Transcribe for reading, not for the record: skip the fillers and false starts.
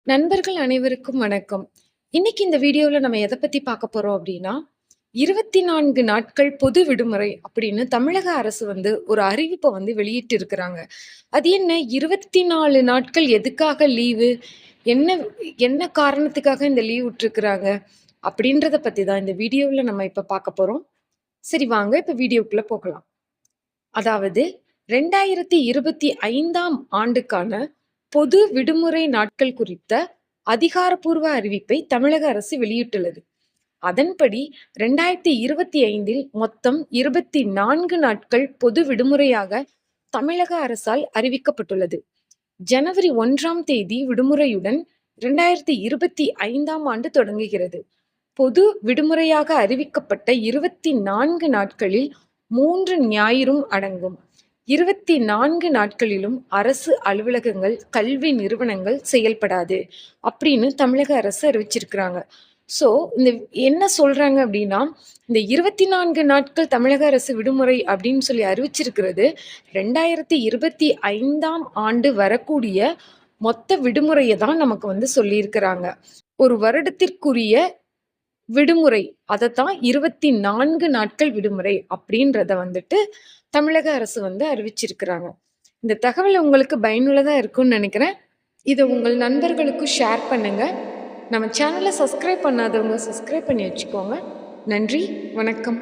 நண்பர்கள் அனைவருக்கும் வணக்கம். இன்னைக்கு இந்த வீடியோல நம்ம எத பத்தி பார்க்க போறோம் அப்படின்னா, 24 நாட்கள் பொது விடுமுறை அப்படின்னு தமிழக அரசு ஒரு அறிவிப்ப வெளியிட்டு இருக்கிறாங்க. அது என்ன 24 நாட்கள் எதுக்காக லீவு? என்ன என்ன காரணத்துக்காக இந்த லீவ் விட்டுருக்கிறாங்க? அப்படின்றத பத்தி தான் இந்த வீடியோல நம்ம இப்ப பார்க்க போறோம். சரி வாங்க இப்ப வீடியோக்குள்ள போகலாம். அதாவது 2025ஆம் ஆண்டுக்கான பொது விடுமுறை நாட்கள் குறித்த அதிகாரப்பூர்வ அறிவிப்பை தமிழக அரசு வெளியிட்டுள்ளது. அதன்படி 2025இல் மொத்தம் 24 நாட்கள் பொது விடுமுறையாக தமிழக அரசால் அறிவிக்கப்பட்டுள்ளது. ஜனவரி 1ஆம் தேதி விடுமுறையுடன் 2025ஆம் ஆண்டு தொடங்குகிறது. பொது விடுமுறையாக அறிவிக்கப்பட்ட 24 நாட்களில் 3 ஞாயிறும் அடங்கும். 24 நாட்களிலும் அரசு அலுவலகங்கள், கல்வி நிறுவனங்கள் செயல்படாது அப்படின்னு தமிழக அரசு அறிவிச்சிருக்கிறாங்க. ஸோ இந்த என்ன சொல்றாங்க அப்படின்னா, இந்த 24 நாட்கள் தமிழக அரசு விடுமுறை அப்படின்னு சொல்லி அறிவிச்சிருக்கிறது 2025ஆம் ஆண்டு வரக்கூடிய மொத்த விடுமுறையை தான் நமக்கு சொல்லியிருக்கிறாங்க. ஒரு வருடத்திற்குரிய விடுமுறை அதத்தான் 24 நாட்கள் விடுமுறை அப்படின்றத தமிழக அரசு அறிவிச்சிருக்கிறாங்க. இந்த தகவல் உங்களுக்கு பயனுள்ளதா இருக்கும்னு நினைக்கிறேன். இதை உங்கள் நண்பர்களுக்கு ஷேர் பண்ணுங்க. நம்ம சேனலை சப்ஸ்கிரைப் பண்ணாதவங்க சப்ஸ்கிரைப் பண்ணி வச்சுக்கோங்க. நன்றி, வணக்கம்.